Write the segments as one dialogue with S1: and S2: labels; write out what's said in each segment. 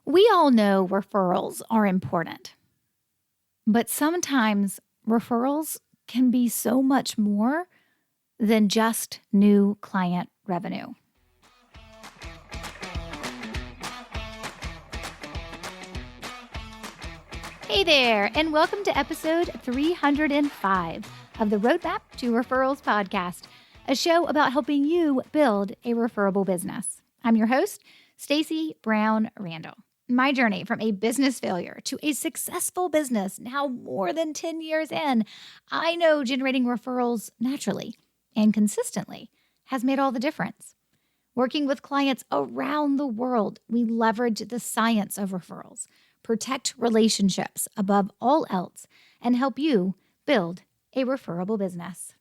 S1: We all know referrals are important, but sometimes referrals can be so much more than just new client revenue. Hey there, and welcome to episode 305 of the Roadmap to Referrals podcast, a show about helping you build a referable business. I'm your host, Stacey Brown Randall. My journey from a business failure to a successful business now more than 10 years in, I know generating referrals naturally and consistently has made all the difference. Working with clients around the world, we leverage the science of referrals, protect relationships above all else, and help you build a referable business.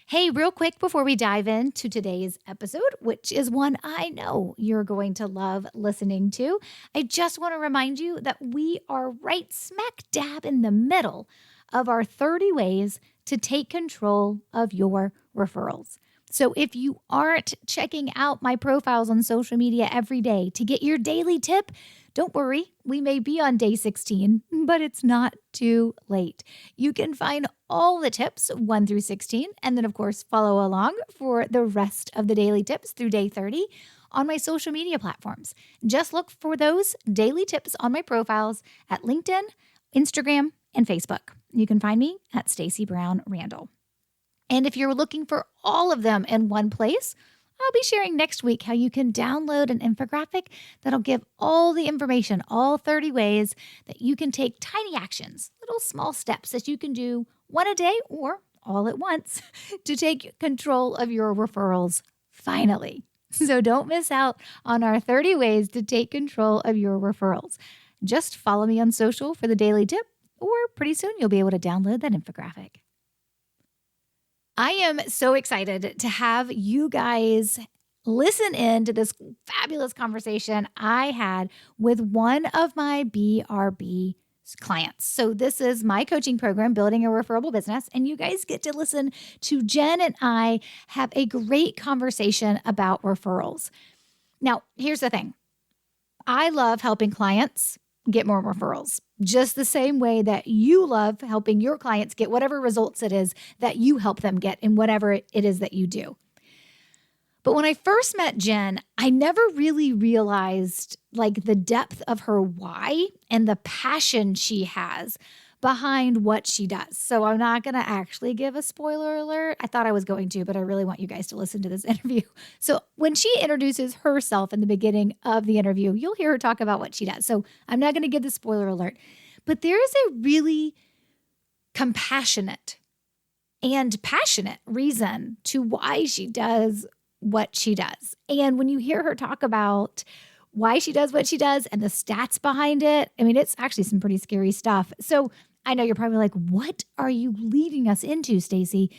S1: Hey, real quick before we dive into today's episode, which is one I know you're going to love listening to, I just want to remind you that we are right smack dab in the middle of our 30 ways to take control of your referrals. So if you aren't checking out my profiles on social media every day to get your daily tip, don't worry, we may be on day 16, but it's not too late. You can find all the tips 1 through 16, and then of course follow along for the rest of the daily tips through day 30 on my social media platforms. Just look for those daily tips on my profiles at LinkedIn, Instagram, and Facebook. You can find me at Stacey Brown Randall. And if you're looking for all of them in one place, I'll be sharing next week how you can download an infographic that'll give all the information, all 30 ways that you can take tiny actions, little small steps that you can do one a day or all at once to take control of your referrals finally. So don't miss out on our 30 ways to take control of your referrals. Just follow me on social for the daily tip, or pretty soon you'll be able to download that infographic. I am so excited to have you guys listen in to this fabulous conversation I had with one of my BRB clients. So this is my coaching program, Building a Referable Business, and you guys get to listen to Jen and I have a great conversation about referrals. Now, here's the thing. I love helping clients get more referrals, just the same way that you love helping your clients get whatever results it is that you help them get in whatever it is that you do. But when I first met Jen, I never really realized the depth of her why and the passion she has behind what she does. So I'm not going to actually give a spoiler alert. I thought I was going to, but I really want you guys to listen to this interview. So when she introduces herself in the beginning of the interview, you'll hear her talk about what she does. So I'm not going to give the spoiler alert, but there is a really compassionate and passionate reason to why she does what she does. And when you hear her talk about why she does what she does and the stats behind it, I mean, it's actually some pretty scary stuff. So I know you're probably like, what are you leading us into, Stacey?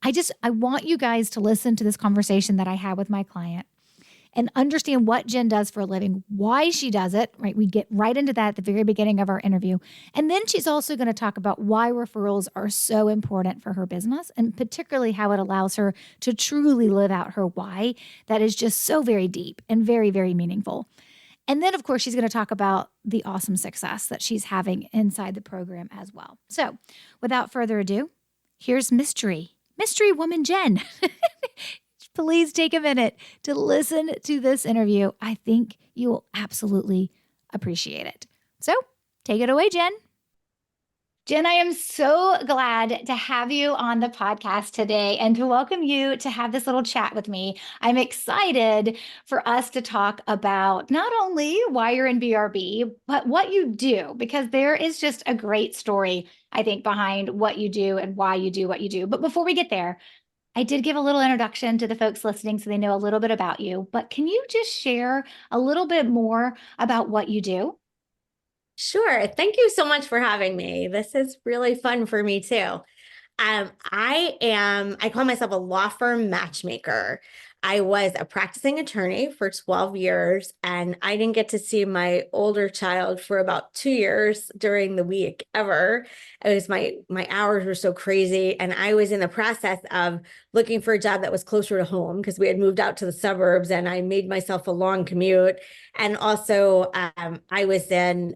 S1: I want you guys to listen to this conversation that I had with my client and understand what Jen does for a living, why she does it, right? We get right into that at the very beginning of our interview. And then she's also going to talk about why referrals are so important for her business, and particularly how it allows her to truly live out her why that is just so very deep and very, very meaningful. And then, of course, she's going to talk about the awesome success that she's having inside the program as well. So without further ado, here's Mystery Woman Jen. Please take a minute to listen to this interview. I think you will absolutely appreciate it. So take it away, Jen. Jen, I am so glad to have you on the podcast today and to welcome you to have this little chat with me. I'm excited for us to talk about not only why you're in BRB, but what you do, because there is just a great story, I think, behind what you do and why you do what you do. But before we get there, I did give a little introduction to the folks listening so they know a little bit about you, but can you just share a little bit more about what you do?
S2: Sure. Thank you so much for having me. This is really fun for me too. I call myself a law firm matchmaker. I was a practicing attorney for 12 years, and I didn't get to see my older child for about 2 years during the week ever. It was my hours were so crazy, and I was in the process of looking for a job that was closer to home because we had moved out to the suburbs, and I made myself a long commute. And also, I was in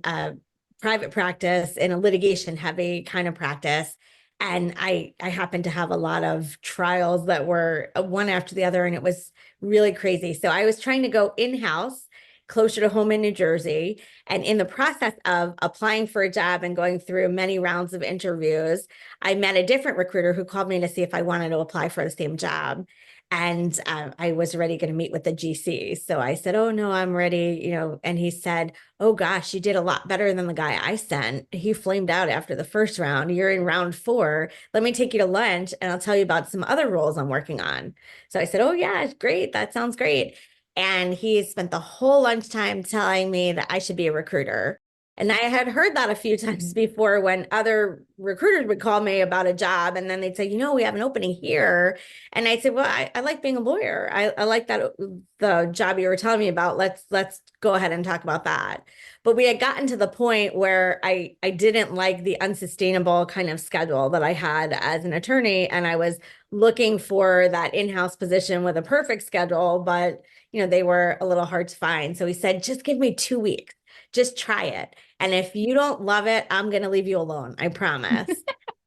S2: private practice in a litigation heavy kind of practice. And I happened to have a lot of trials that were one after the other, and it was really crazy. So I was trying to go in-house closer to home in New Jersey. And in the process of applying for a job and going through many rounds of interviews, I met a different recruiter who called me to see if I wanted to apply for the same job. And I was already going to meet with the GC. So I said, "Oh, no, I'm ready." And he said, "Oh gosh, you did a lot better than the guy I sent. He flamed out after the first round. You're in round 4. Let me take you to lunch and I'll tell you about some other roles I'm working on." So I said, "Oh yeah, great. That sounds great." And he spent the whole lunchtime telling me that I should be a recruiter. And I had heard that a few times before when other recruiters would call me about a job, and then they'd say, "We have an opening here." And I said, "Well, I like being a lawyer. I like that the job you were telling me about. Let's go ahead and talk about that." But we had gotten to the point where I didn't like the unsustainable kind of schedule that I had as an attorney. And I was looking for that in-house position with a perfect schedule, but they were a little hard to find. So he said, "Just give me 2 weeks. Just try it. And if you don't love it, I'm going to leave you alone. I promise."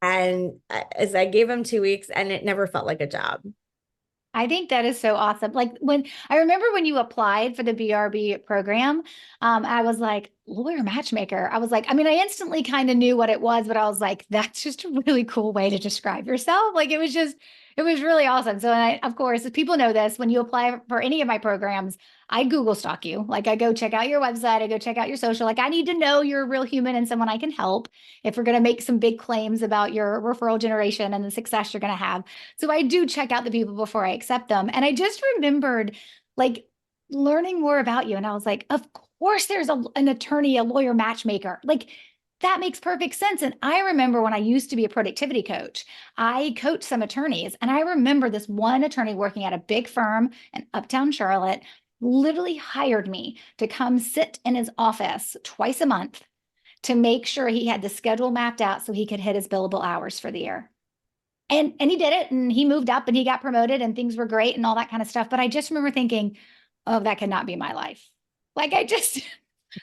S2: And as I gave him 2 weeks, and it never felt like a job.
S1: I think that is so awesome. Like when I remember when you applied for the BRB program, I was like, lawyer matchmaker. I was like, I mean, I instantly kind of knew what it was, but I was like, that's just a really cool way to describe yourself. Like it was really awesome. So, of course, people know this, when you apply for any of my programs, I Google stalk you. Like I go check out your website, I go check out your social. Like I need to know you're a real human and someone I can help if we're going to make some big claims about your referral generation and the success you're going to have. So I do check out the people before I accept them. And I just remembered like learning more about you. And I was like, of course there's an attorney, a lawyer matchmaker. Like that makes perfect sense. And I remember when I used to be a productivity coach, I coached some attorneys. And I remember this one attorney working at a big firm in Uptown Charlotte literally hired me to come sit in his office twice a month to make sure he had the schedule mapped out so he could hit his billable hours for the year. And he did it, and he moved up and he got promoted and things were great and all that kind of stuff. But I just remember thinking, oh, that could not be my life. Like I just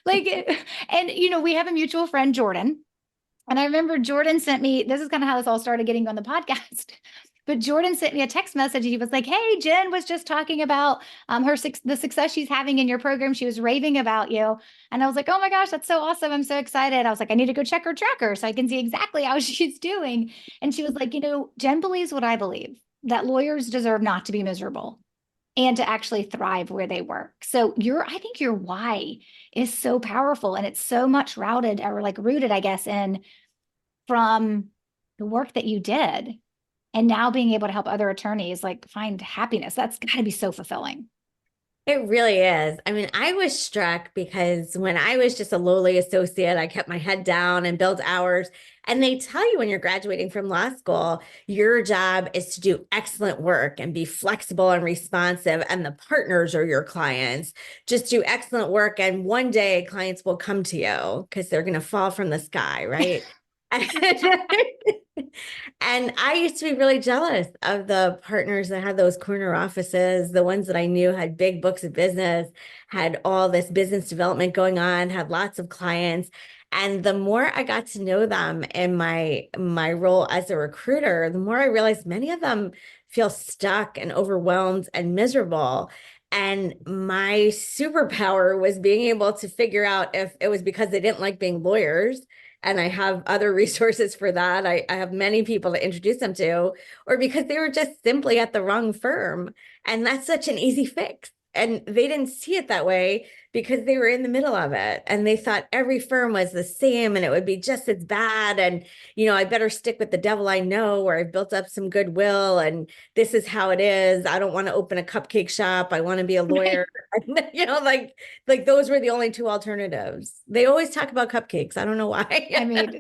S1: like, and we have a mutual friend, Jordan. And I remember Jordan sent me, this is kind of how this all started getting on the podcast. But Jordan sent me a text message. He was like, "Hey, Jen was just talking about the success she's having in your program. She was raving about you." And I was like, "Oh my gosh, that's so awesome. I'm so excited." I was like, "I need to go check her tracker so I can see exactly how she's doing." And she was like, "Jen believes what I believe, that lawyers deserve not to be miserable and to actually thrive where they work." So I think your why is so powerful, and it's so much rooted, I guess, in from the work that you did. And now being able to help other attorneys like find happiness, that's got to be so fulfilling.
S2: It really is. I mean, I was struck because when I was just a lowly associate, I kept my head down and built hours. And they tell you when you're graduating from law school, your job is to do excellent work and be flexible and responsive. And the partners are your clients. Just do excellent work. And one day clients will come to you because they're going to fall from the sky, right? And I used to be really jealous of the partners that had those corner offices, the ones that I knew had big books of business, had all this business development going on, had lots of clients. And the more I got to know them in my role as a recruiter, the more I realized many of them feel stuck and overwhelmed and miserable. And my superpower was being able to figure out if it was because they didn't like being lawyers, and I have other resources for that. I have many people to introduce them to, or because they were just simply at the wrong firm. And that's such an easy fix. And they didn't see it that way because they were in the middle of it. And they thought every firm was the same and it would be just as bad. And, I better stick with the devil I know, where I've built up some goodwill and this is how it is. I don't want to open a cupcake shop. I want to be a lawyer. Like those were the only two alternatives. They always talk about cupcakes. I don't know why.
S1: I mean,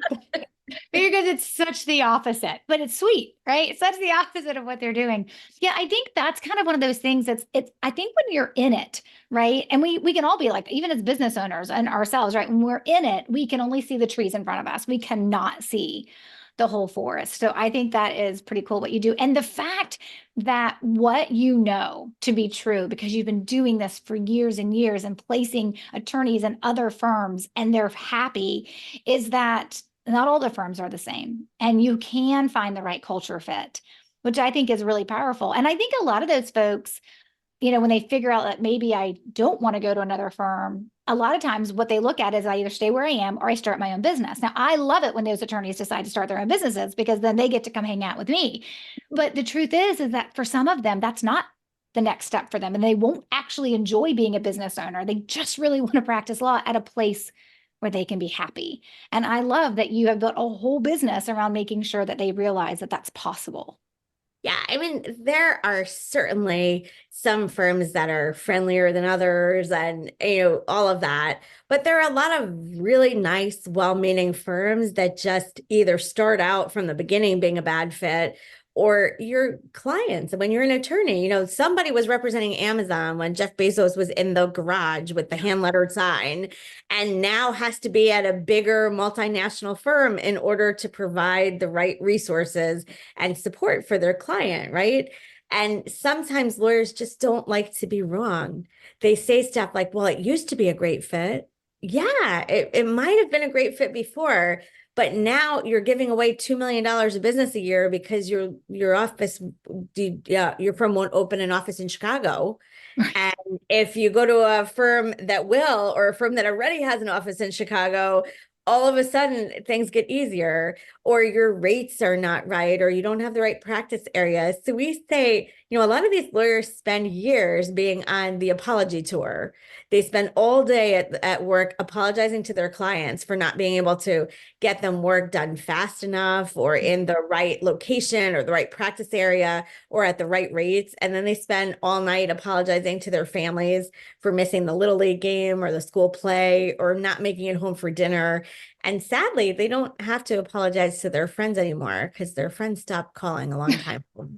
S1: because it's such the opposite, but it's sweet, right? It's such the opposite of what they're doing. Yeah, I think that's kind of one of those things I think when you're in it, right? And we can all be like, even as business owners and ourselves, right? When we're in it, we can only see the trees in front of us. We cannot see the whole forest. So I think that is pretty cool what you do. And the fact that what you know to be true, because you've been doing this for years and years and placing attorneys in other firms and they're happy, is that not all the firms are the same. And you can find the right culture fit, which I think is really powerful. And I think a lot of those folks, when they figure out that maybe I don't want to go to another firm, a lot of times what they look at is I either stay where I am or I start my own business. Now, I love it when those attorneys decide to start their own businesses because then they get to come hang out with me. But the truth is that for some of them, that's not the next step for them. And they won't actually enjoy being a business owner. They just really want to practice law at a place where they can be happy. And I love that you have built a whole business around making sure that they realize that that's possible.
S2: Yeah, I mean, there are certainly some firms that are friendlier than others and, all of that. But there are a lot of really nice, well-meaning firms that just either start out from the beginning being a bad fit or your clients. And when you're an attorney, somebody was representing Amazon when Jeff Bezos was in the garage with the hand-lettered sign and now has to be at a bigger multinational firm in order to provide the right resources and support for their client, right? And sometimes lawyers just don't like to be wrong. They say stuff like, well, it used to be a great fit. Yeah, it might have been a great fit before, but now you're giving away $2 million of business a year because your office, your firm won't open an office in Chicago. And if you go to a firm that will, or a firm that already has an office in Chicago, all of a sudden things get easier, or your rates are not right, or you don't have the right practice areas. So we say, a lot of these lawyers spend years being on the apology tour. They spend all day at work apologizing to their clients for not being able to get them work done fast enough or in the right location or the right practice area or at the right rates. And then they spend all night apologizing to their families for missing the little league game or the school play or not making it home for dinner. And sadly, they don't have to apologize to their friends anymore because their friends stopped calling a long time ago.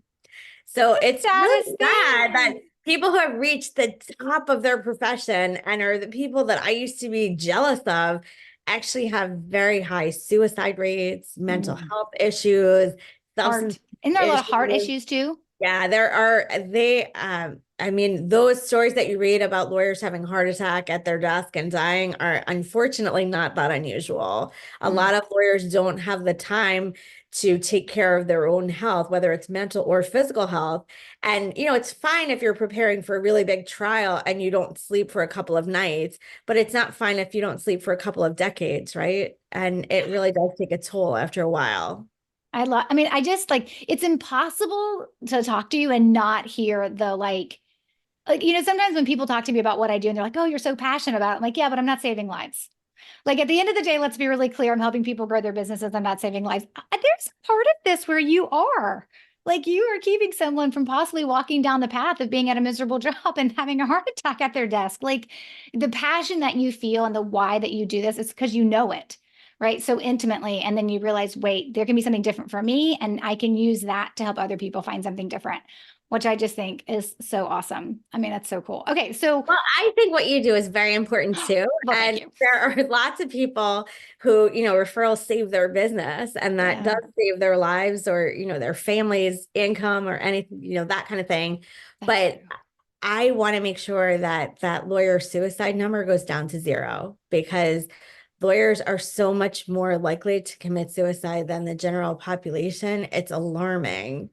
S2: So it's really sad that people who have reached the top of their profession and are the people that I used to be jealous of actually have very high suicide rates, mental health issues, substance
S1: And there are a lot of heart
S2: issues.
S1: issues too.
S2: Yeah, I mean, those stories that you read about lawyers having heart attack at their desk and dying are unfortunately not that unusual. A lot of lawyers don't have the time to take care of their own health, whether it's mental or physical health. And, it's fine if you're preparing for a really big trial and you don't sleep for a couple of nights, but it's not fine if you don't sleep for a couple of decades, right? And it really does take a toll after a while.
S1: I just it's impossible to talk to you and not hear the sometimes when people talk to me about what I do and they're like, oh, you're so passionate about it. I'm like, yeah, but I'm not saving lives. Like at the end of the day, let's be really clear. I'm helping people grow their businesses. I'm not saving lives. There's part of this where you are. Like you are keeping someone from possibly walking down the path of being at a miserable job and having a heart attack at their desk. Like the passion that you feel and the why that you do this is because you know it, right? So intimately. And then you realize, wait, there can be something different for me. And I can use that to help other people find something different, which I just think is so awesome. I mean, that's so cool. Okay. So,
S2: well, I think what you do is very important too.
S1: well,
S2: And
S1: thank you.
S2: there are lots of people who, referrals save their business and that does save their lives or, their family's income or anything, that kind of thing. But I want to make sure that that lawyer suicide number goes down to zero because lawyers are so much more likely to commit suicide than the general population. It's alarming.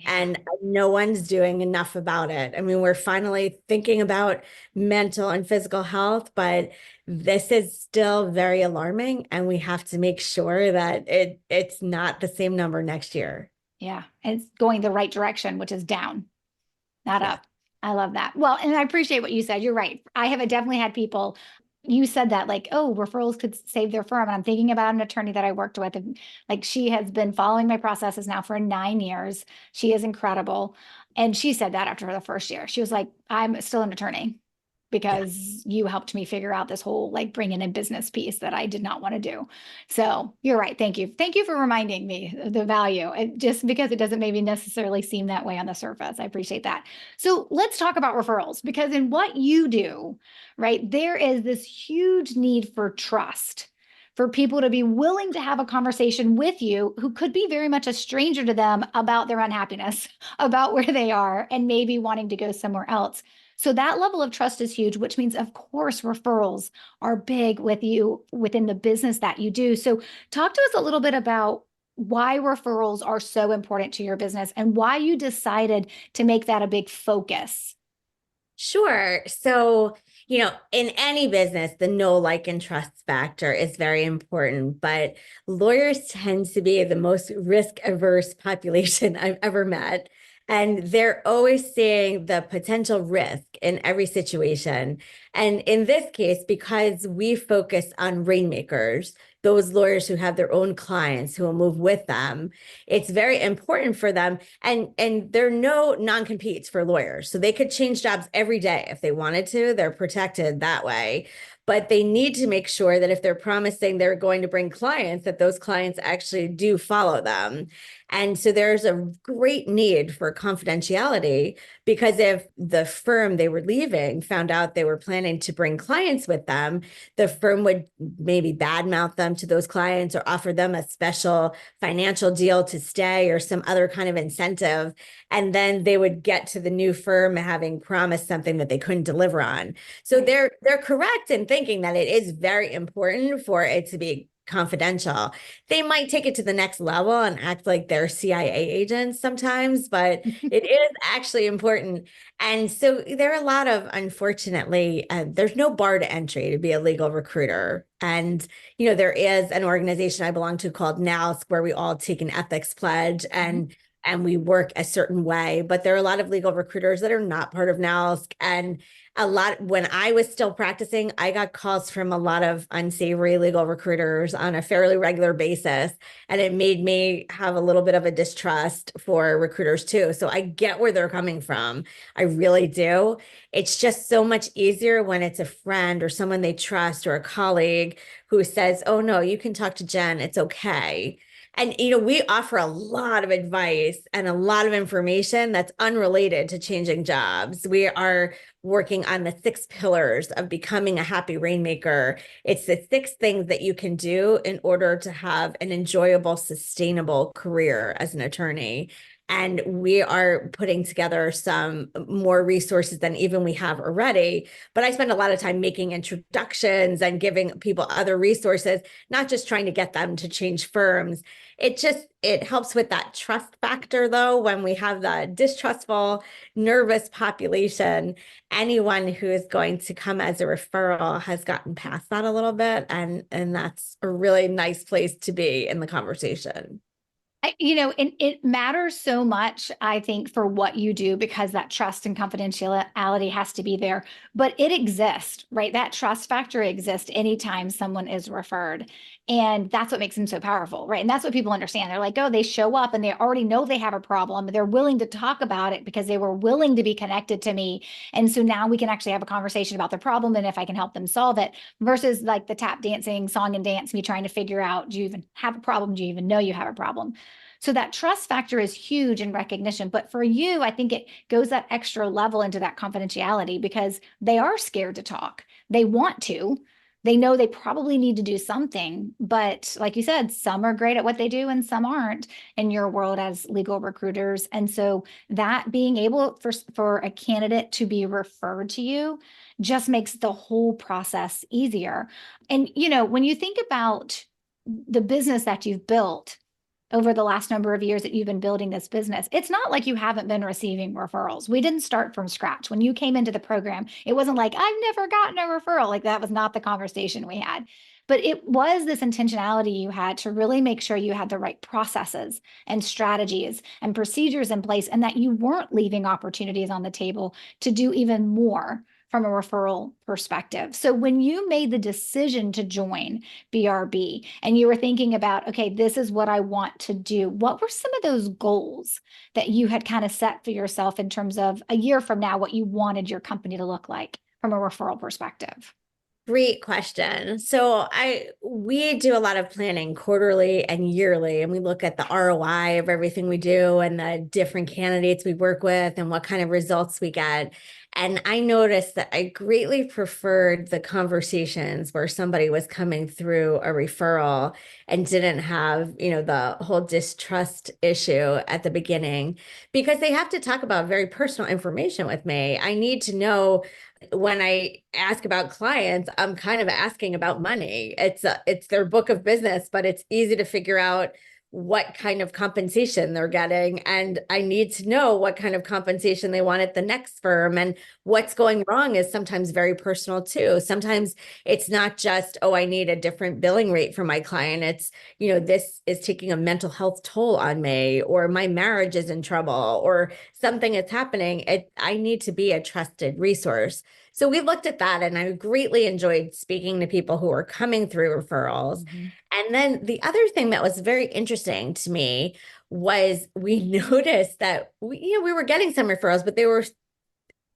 S2: And no one's doing enough about it. I mean, we're finally thinking about mental and physical health, but this is still very alarming. And we have to make sure that it's not the same number next year.
S1: Yeah. It's going the right direction, which is down, not up. I love that. Well, and I appreciate what you said. You're right. I have definitely had people, you said that like, oh, referrals could save their firm. And I'm thinking about an attorney that I worked with. And like she has been following my processes now for 9 years. She is incredible. And she said that after the first year, she was like, I'm still an attorney.
S2: Yeah.
S1: because you helped me figure out this whole like bringing in business piece that I did not want to do. So you're right. Thank you. Thank you for reminding me of the value. Just because it doesn't maybe necessarily seem that way on the surface. I appreciate that. So let's talk about referrals, because in what you do, right, there is this huge need for trust, for people to be willing to have a conversation with you who could be very much a stranger to them about their unhappiness, about where they are, and maybe wanting to go somewhere else. So that level of trust is huge, which means, of course, referrals are big with you within the business that you do. So talk to us a little bit about why referrals are so important to your business and why you decided to make that a big focus.
S2: Sure. So, in any business, the know, like, and trust factor is very important, but lawyers tend to be the most risk averse population I've ever met. And they're always seeing the potential risk in every situation. And in this case, because we focus on rainmakers, those lawyers who have their own clients who will move with them, it's very important for them. And there are no non-competes for lawyers. So they could change jobs every day if they wanted to. They're protected that way. But they need to make sure that if they're promising they're going to bring clients, that those clients actually do follow them. And so there's a great need for confidentiality, because if the firm they were leaving found out they were planning to bring clients with them, the firm would maybe badmouth them to those clients or offer them a special financial deal to stay or some other kind of incentive. And then they would get to the new firm having promised something that they couldn't deliver on. So
S1: Right.
S2: they're correct in thinking that it is very important for it to be confidential. They might take it to the next level and act like they're CIA agents sometimes, but it is actually important. And so there are a lot of, unfortunately, there's no bar to entry to be a legal recruiter. And, there is an organization I belong to called NALSC, where we all take an ethics pledge and we work a certain way. But there are a lot of legal recruiters that are not part of NALSC. And when I was still practicing, I got calls from a lot of unsavory legal recruiters on a fairly regular basis. And it made me have a little bit of a distrust for recruiters too. So I get where they're coming from. I really do. It's just so much easier when it's a friend or someone they trust or a colleague who says, "Oh no, you can talk to Jen. It's okay." And, we offer a lot of advice and a lot of information that's unrelated to changing jobs. We are working on the 6 pillars of becoming a happy rainmaker. It's the 6 things that you can do in order to have an enjoyable, sustainable career as an attorney. And we are putting together some more resources than even we have already. But I spend a lot of time making introductions and giving people other resources, not just trying to get them to change firms. It helps with that trust factor, though, when we have the distrustful, nervous population. Anyone who is going to come as a referral has gotten past that a little bit, and that's a really nice place to be in the conversation.
S1: And it matters so much, I think, for what you do, because that trust and confidentiality has to be there. But it exists, right? That trust factor exists anytime someone is referred. And that's what makes them so powerful, right? And that's what people understand. They're like, oh, they show up and they already know they have a problem. They're willing to talk about it because they were willing to be connected to me. And so now we can actually have a conversation about the problem and if I can help them solve it, versus like the tap dancing, song and dance, me trying to figure out, do you even have a problem? Do you even know you have a problem? So that trust factor is huge in recognition. But for you, I think it goes that extra level into that confidentiality because they are scared to talk. They want to. They know they probably need to do something. But like you said, some are great at what they do and some aren't in your world as legal recruiters. And so that being able for a candidate to be referred to you just makes the whole process easier. And, when you think about the business that you've built, over the last number of years that you've been building this business, it's not like you haven't been receiving referrals. We didn't start from scratch. When you came into the program, it wasn't like, I've never gotten a referral. Like that was not the conversation we had. But it was this intentionality you had to really make sure you had the right processes and strategies and procedures in place, and that you weren't leaving opportunities on the table to do even more from a referral perspective. So when you made the decision to join BRB and you were thinking about, okay, this is what I want to do, what were some of those goals that you had kind of set for yourself in terms of a year from now, what you wanted your company to look like? from a referral perspective?
S2: Great question. So we do a lot of planning quarterly and yearly, and we look at the ROI of everything we do and the different candidates we work with and what kind of results we get. And I noticed that I greatly preferred the conversations where somebody was coming through a referral and didn't have, the whole distrust issue at the beginning, because they have to talk about very personal information with me. I need to know when I ask about clients, I'm kind of asking about money. It's their book of business, but it's easy to figure out what kind of compensation they're getting. And I need to know what kind of compensation they want at the next firm. And what's going wrong is sometimes very personal too. Sometimes it's not just, oh, I need a different billing rate for my client. It's, this is taking a mental health toll on me, or my marriage is in trouble, or something is happening. I need to be a trusted resource. So we looked at that, and I greatly enjoyed speaking to people who are coming through referrals.
S1: Mm-hmm.
S2: And then the other thing that was very interesting to me was we noticed that we were getting some referrals, but they were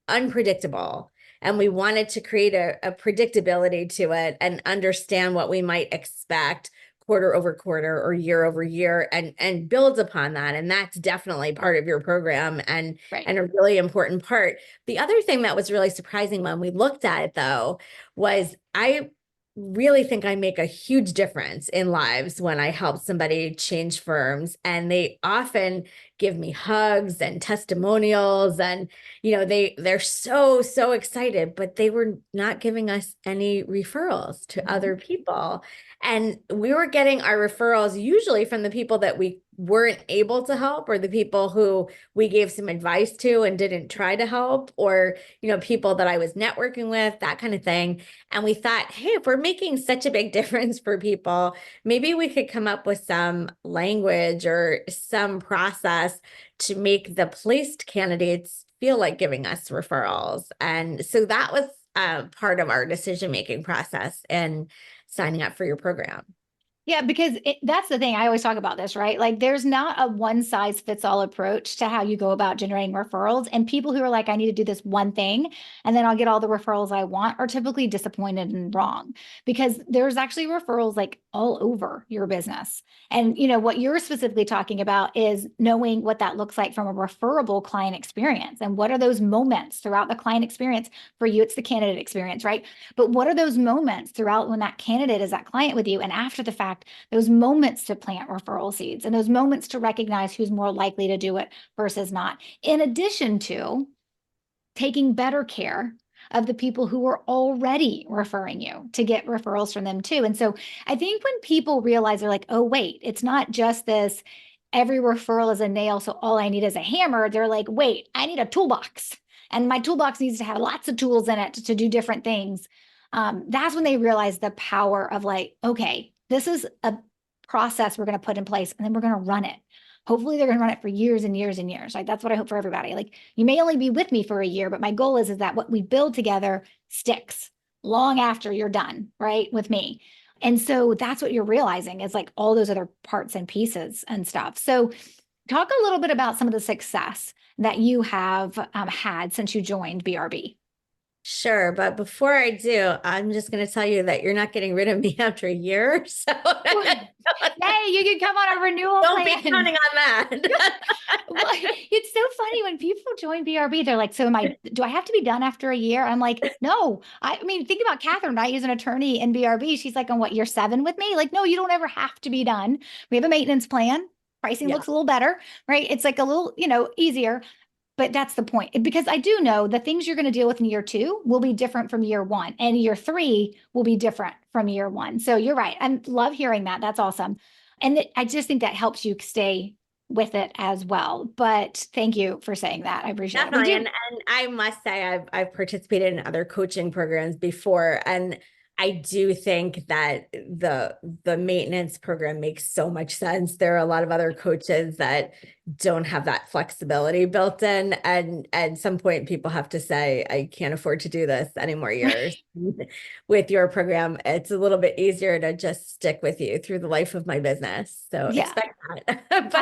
S2: unpredictable. And we wanted to create a predictability to it and understand what we might expect quarter over quarter or year over year, and build upon that. And that's definitely part of your program, and
S1: Right.
S2: and a really important part. The other thing that was really surprising when we looked at it, though, was I really think I make a huge difference in lives when I help somebody change firms. And they often give me hugs and testimonials, and they're so excited, but they were not giving us any referrals to other people. And we were getting our referrals usually from the people that we weren't able to help, or the people who we gave some advice to and didn't try to help, or people that I was networking with, that kind of thing. And we thought, hey, if we're making such a big difference for people, maybe we could come up with some language or some process to make the placed candidates feel like giving us referrals. And so that was part of our decision-making process and signing up for your program.
S1: Yeah, because that's the thing. I always talk about this, right? Like there's not a one size fits all approach to how you go about generating referrals. And people who are like, I need to do this one thing and then I'll get all the referrals I want, are typically disappointed and wrong, because there's actually referrals like all over your business. And what you're specifically talking about is knowing what that looks like from a referable client experience. And what are those moments throughout the client experience? For you, it's the candidate experience, right? But what are those moments throughout when that candidate is that client with you, and after the fact, those moments to plant referral seeds, and those moments to recognize who's more likely to do it versus not, in addition to taking better care of the people who are already referring you, to get referrals from them too. And so I think when people realize, they're like, oh, wait, it's not just this, every referral is a nail, so all I need is a hammer. They're like, wait, I need a toolbox. And my toolbox needs to have lots of tools in it to do different things. That's when they realize the power of like, okay, this is a process we're going to put in place, and then we're going to run it. Hopefully they're going to run it for years and years and years. Like that's what I hope for everybody. Like you may only be with me for a year, but my goal is that what we build together sticks long after you're done, right, with me. And so that's what you're realizing, is like all those other parts and pieces and stuff. So talk a little bit about some of the success that you have had since you joined BRB.
S2: Sure, but before I do, I'm just going to tell you that you're not getting rid of me after a year. So
S1: Yay, you can come on a renewal
S2: don't
S1: plan.
S2: be counting on that.
S1: Well, it's so funny when people join BRB, they're like, so do I have to be done after a year? I'm like, no. I mean, think about Catherine, right? As an attorney in BRB. She's like on what, year 7 with me? Like, no, you don't ever have to be done. We have a maintenance plan. Pricing
S2: Yeah.
S1: looks a little better, right? It's like a little, easier. But that's the point, because I do know the things you're going to deal with in year 2 will be different from year 1, and year 3 will be different from year 1. So you're right. I love hearing that. That's awesome. And I just think that helps you stay with it as well. But thank you for saying that. I appreciate
S2: Definitely.
S1: it.
S2: And I must say, I've participated in other coaching programs before, and I do think that the maintenance program makes so much sense. There are a lot of other coaches that don't have that flexibility built in, and at some point people have to say, I can't afford to do this any more years. With your program, it's a little bit easier to just stick with you through the life of my business. So
S1: Yeah.
S2: expect that. But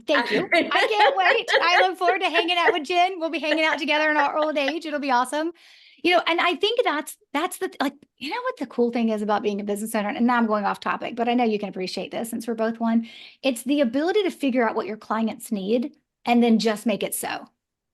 S1: Thank you. I can't wait. I look forward to hanging out with Jen. We'll be hanging out together in our old age. It'll be awesome. And I think that's the like, what the cool thing is about being a business owner, and now I'm going off topic, but I know you can appreciate this since we're both one. It's the ability to figure out what your clients need and then just make it so.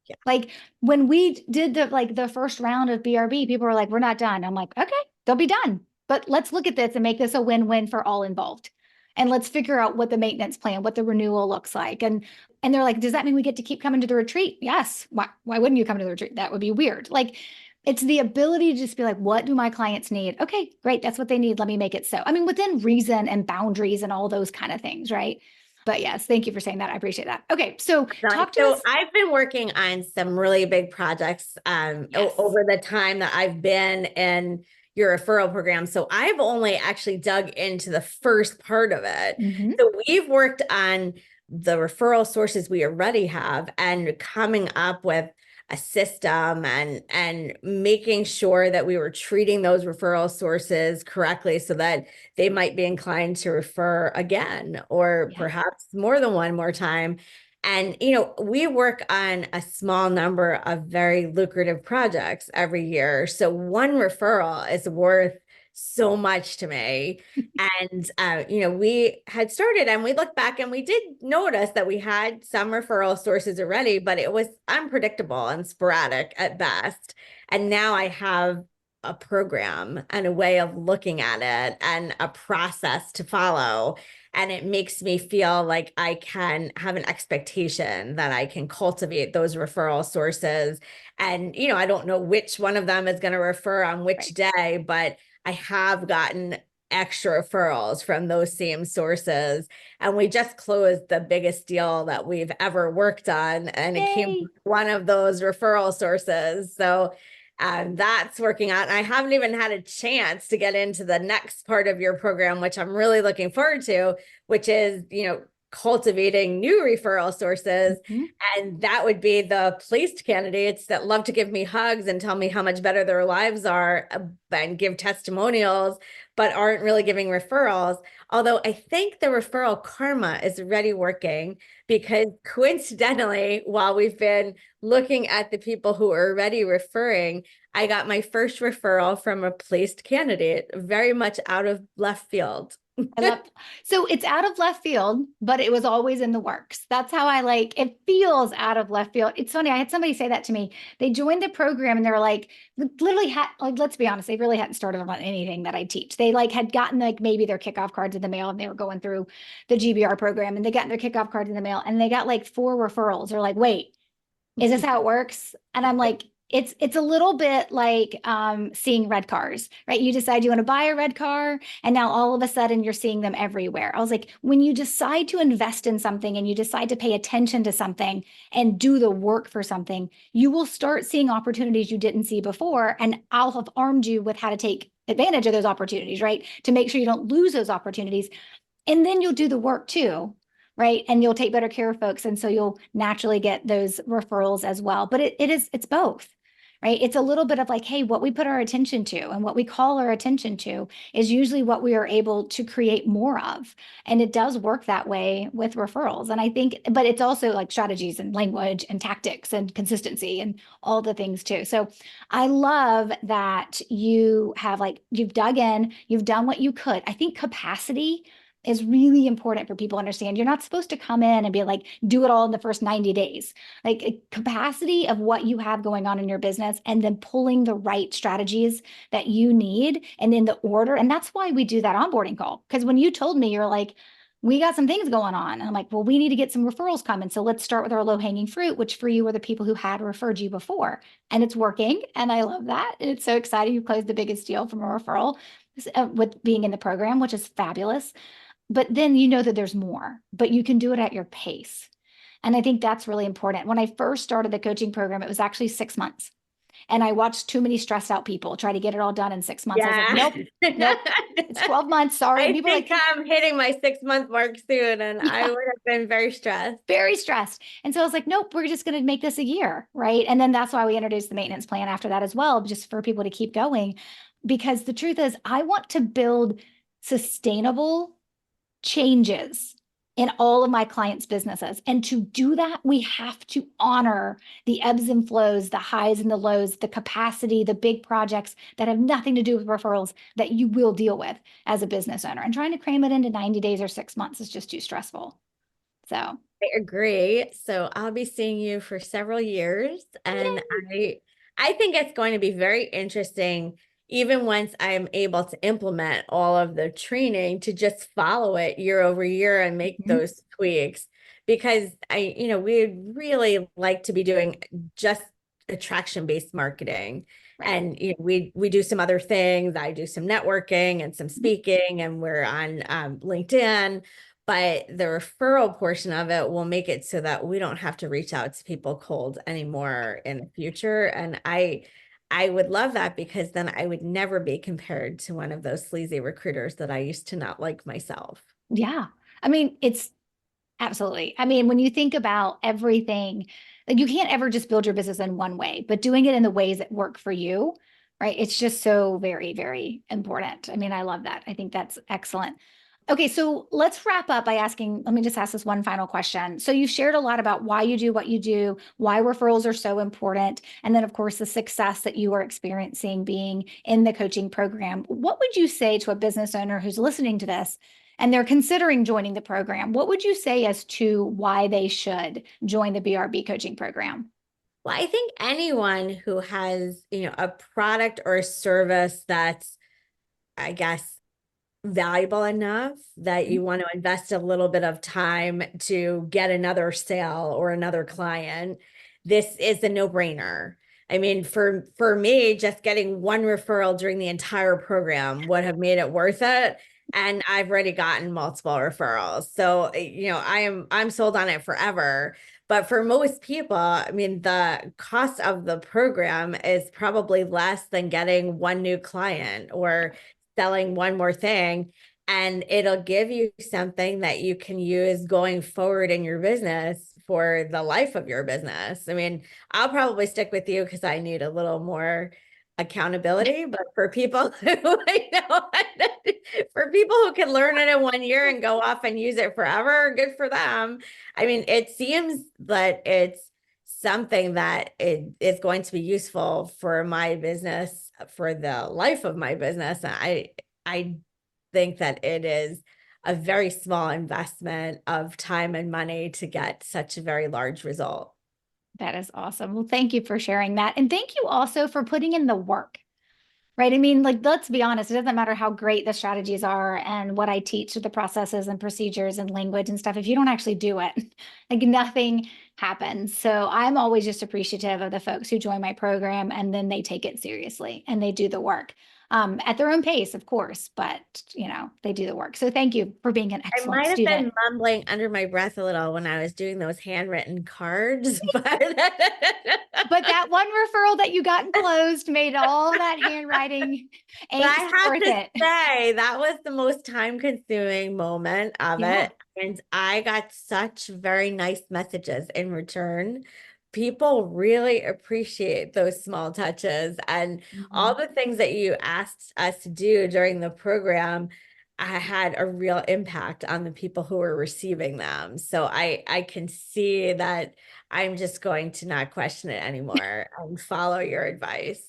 S2: Yeah.
S1: Like when we did the first round of BRB, people were like, we're not done. I'm like, okay, they'll be done. But let's look at this and make this a win-win for all involved. And let's figure out what the maintenance plan, what the renewal looks like. And they're like, does that mean we get to keep coming to the retreat? Yes. Why wouldn't you come to the retreat? That would be weird. Like it's the ability to just be like, what do my clients need? Okay, great. That's what they need. Let me make it so. I mean, within reason and boundaries and all those kind of things, right? But yes, thank you for saying that. I appreciate that. Okay, so talk to us.
S2: I've been working on some really big projects
S1: Yes.
S2: over the time that I've been in your referral program. So I've only actually dug into the first part of it.
S1: Mhm.
S2: So we've worked on the referral sources we already have and coming up with a system and making sure that we were treating those referral sources correctly so that they might be inclined to refer again or perhaps more than one more time. And, we work on a small number of very lucrative projects every year. So one referral is worth so much to me. And, we had started and we looked back and we did notice that we had some referral sources already, but it was unpredictable and sporadic at best. And now I have a program and a way of looking at it and a process to follow. And it makes me feel like I can have an expectation that I can cultivate those referral sources. And, I don't know which one of them is going to refer on which day, but I have gotten extra referrals from those same sources. And we just closed the biggest deal that we've ever worked on. And it came from one of those referral sources. So that's working out. And I haven't even had a chance to get into the next part of your program, which I'm really looking forward to, which is, cultivating new referral sources.
S1: Mm-hmm.
S2: And that would be the placed candidates that love to give me hugs and tell me how much better their lives are and give testimonials, but aren't really giving referrals. Although I think the referral karma is already working because coincidentally, while we've been looking at the people who are already referring, I got my first referral from a placed candidate, very much out of left field.
S1: So it's out of left field, but it was always in the works. That's how it feels out of left field. It's funny. I had somebody say that to me. They joined the program and they were like, literally let's be honest, they really hadn't started on anything that I teach. They had gotten maybe their kickoff cards in the mail and they were going through the GBR program and they got their kickoff cards in the mail and they got 4 referrals. They're like, wait, is this how it works? And I'm like, it's a little bit like seeing red cars, right? You decide you want to buy a red car, and now all of a sudden you're seeing them everywhere. I was like, when you decide to invest in something and you decide to pay attention to something and do the work for something, you will start seeing opportunities you didn't see before. And I'll have armed you with how to take advantage of those opportunities, right? To make sure you don't lose those opportunities. And then you'll do the work too. Right. And you'll take better care of folks. And so you'll naturally get those referrals as well. But it's both, right? It's a little bit of hey, what we put our attention to and what we call our attention to is usually what we are able to create more of. And it does work that way with referrals. And I think, but it's also strategies and language and tactics and consistency and all the things too. So I love that you have you've dug in, you've done what you could. I think capacity is really important for people to understand. You're not supposed to come in and be do it all in the first 90 days. A capacity of what you have going on in your business and then pulling the right strategies that you need and in the order. And that's why we do that onboarding call. Because when you told me, you're like, we got some things going on. And I'm like, well, we need to get some referrals coming. So let's start with our low-hanging fruit, which for you were the people who had referred you before. And it's working. And I love that. And it's so exciting. You closed the biggest deal from a referral with being in the program, which is fabulous. But then you know that there's more, but you can do it at your pace. And I think that's really important. When I first started the coaching program, it was actually 6 months. And I watched too many stressed out people try to get it all done in 6 months.
S2: Yeah.
S1: I was like, nope, it's 12 months. Sorry.
S2: I think I'm hitting my 6-month mark soon. And I would have been very stressed.
S1: Very stressed. And so I was like, nope, we're just going to make this a year. Right. And then that's why we introduced the maintenance plan after that as well, just for people to keep going. Because the truth is, I want to build sustainable changes in all of my clients' businesses. And to do that, we have to honor the ebbs and flows, the highs and the lows, the capacity, the big projects that have nothing to do with referrals that you will deal with as a business owner. And trying to cram it into 90 days or 6 months is just too stressful. So,
S2: I agree. So I'll be seeing you for several years, and
S1: yay.
S2: I think it's going to be very interesting, even once I am able to implement all of the training, to just follow it year over year and make
S1: Mhm.
S2: those tweaks. Because we'd really like to be doing just attraction-based marketing.
S1: Right.
S2: And we do some other things. I do some networking and some
S1: Mhm.
S2: speaking, and we're on LinkedIn. But the referral portion of it will make it so that we don't have to reach out to people cold anymore in the future. And I would love that, because then I would never be compared to one of those sleazy recruiters that I used to not like myself.
S1: Yeah. I mean, it's absolutely. I mean, when you think about everything, like you can't ever just build your business in one way, but doing it in the ways that work for you, right? It's just so very, very important. I mean, I love that. I think that's excellent. Okay, so let's wrap up by asking, let me just ask this one final question. So you've shared a lot about why you do what you do, why referrals are so important, and then of course the success that you are experiencing being in the coaching program. What would you say to a business owner who's listening to this and they're considering joining the program? What would you say as to why they should join the BRB coaching program?
S2: Well, I think anyone who has, a product or a service that's, I guess, valuable enough that
S1: Mhm.
S2: you want to invest a little bit of time to get another sale or another client, this is a no-brainer. I mean, for me, just getting one referral during the entire program would have made it worth it. And I've already gotten multiple referrals. So, I'm sold on it forever. But for most people, I mean, the cost of the program is probably less than getting one new client or selling one more thing, and it'll give you something that you can use going forward in your business for the life of your business. I mean, I'll probably stick with you because I need a little more accountability, but for people who I know, for people who can learn it in 1 year and go off and use it forever, good for them. I mean, it seems that it's something that it is going to be useful for my business for the life of my business. And I think that it is a very small investment of time and money to get such a very large result.
S1: That is awesome. Well, thank you for sharing that. And thank you also for putting in the work, right? I mean, like, let's be honest, it doesn't matter how great the strategies are and what I teach, the processes and procedures and language and stuff. If you don't actually do it, like nothing happens. So I'm always just appreciative of the folks who join my program and then they take it seriously and they do the work at their own pace, of course, but they do the work. So thank you for being an
S2: I
S1: excellent
S2: might have
S1: student.
S2: been mumbling under my breath a little when I was doing those handwritten cards, but
S1: But that one referral that you got closed made all that handwriting
S2: but I
S1: angst
S2: have
S1: worth
S2: to
S1: it.
S2: say that was the most time-consuming moment of
S1: Yeah.
S2: it. And I got such very nice messages in return. People really appreciate those small touches, and all
S1: Mhm.
S2: the things that you asked us to do during the program. I had a real impact on the people who were receiving them. So I can see that I'm just going to not question it anymore and follow your advice.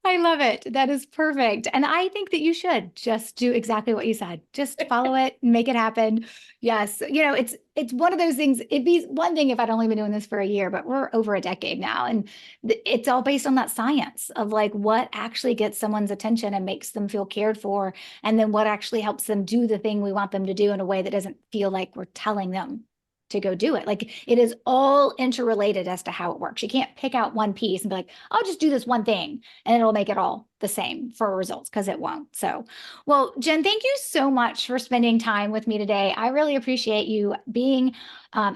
S1: I love it. That is perfect. And I think that you should just do exactly what you said. Just follow it, make it happen. Yes. It's one of those things. It'd be one thing if I'd only been doing this for a year, but we're over a decade now. And it's all based on that science of like what actually gets someone's attention and makes them feel cared for. And then what actually helps them do the thing we want them to do in a way that doesn't feel like we're telling them to go do it. Like it is all interrelated as to how it works. You can't pick out one piece and be like, I'll just do this one thing and it'll make it all the same for results because it won't. So, well, Jen, thank you so much for spending time with me today. I really appreciate you being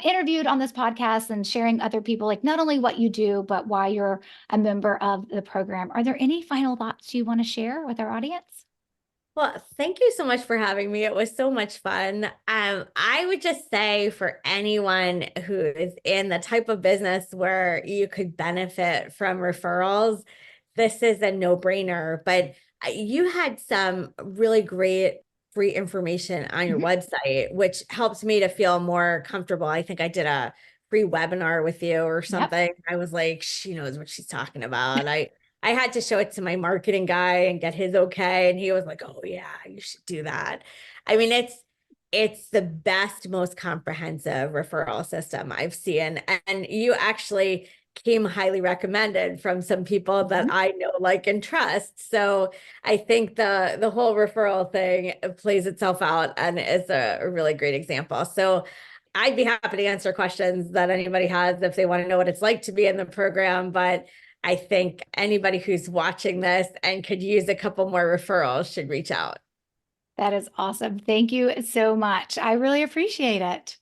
S1: interviewed on this podcast and sharing other people, like not only what you do, but why you're a member of the program. Are there any final thoughts you want to share with our audience?
S2: Well, thank you so much for having me. It was so much fun. I would just say for anyone who is in the type of business where you could benefit from referrals, this is a no-brainer. But you had some really great free information on your website, which helps me to feel more comfortable. I think I did a free webinar with you or
S1: Yep.
S2: something. I was like, she knows what she's talking about. I had to show it to my marketing guy and get his okay. And he was like, oh yeah, you should do that. I mean, it's the best, most comprehensive referral system I've seen. And you actually came highly recommended from some people that I know, like, and trust. So I think the whole referral thing plays itself out and is a really great example. So I'd be happy to answer questions that anybody has if they want to know what it's like to be in the program. But I think anybody who's watching this and could use a couple more referrals should reach out.
S1: That is awesome. Thank you so much. I really appreciate it.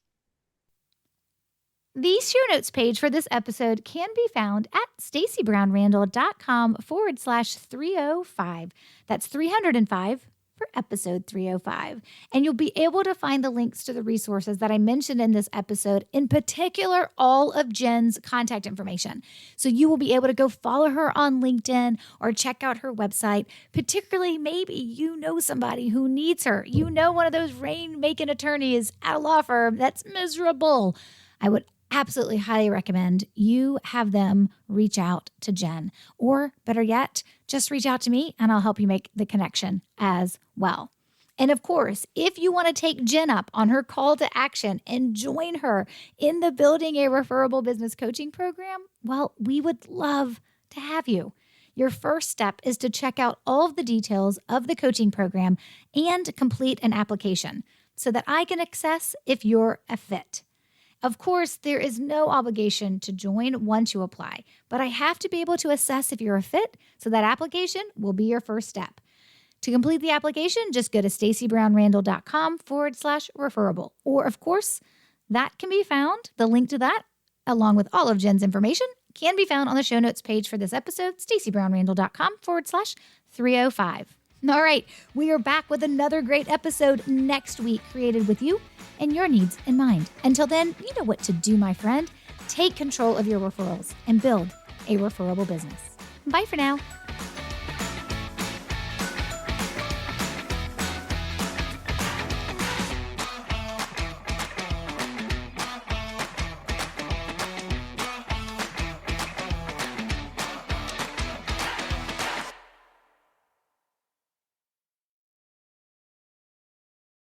S1: The show notes page for this episode can be found at stacybrownrandall.com/305. That's 305 for episode 305. And you'll be able to find the links to the resources that I mentioned in this episode, in particular, all of Jen's contact information. So you will be able to go follow her on LinkedIn or check out her website. Particularly, maybe you know somebody who needs her. You know, one of those rain-making attorneys at a law firm that's miserable. I would absolutely highly recommend you have them reach out to Jen, or better yet, just reach out to me and I'll help you make the connection as well. And of course, if you want to take Jen up on her call to action and join her in the Building a Referable Business coaching program, well, we would love to have you. Your first step is to check out all of the details of the coaching program and complete an application so that I can assess if you're a fit. Of course, there is no obligation to join once you apply, but I have to be able to assess if you're a fit, so that application will be your first step. To complete the application, just go to stacybrownrandall.com/referable. Or, of course, that can be found, the link to that, along with all of Jen's information, can be found on the show notes page for this episode, stacybrownrandall.com/305. All right, we are back with another great episode next week, created with you and your needs in mind. Until then, you know what to do, my friend. Take control of your referrals and build a referable business. Bye for now.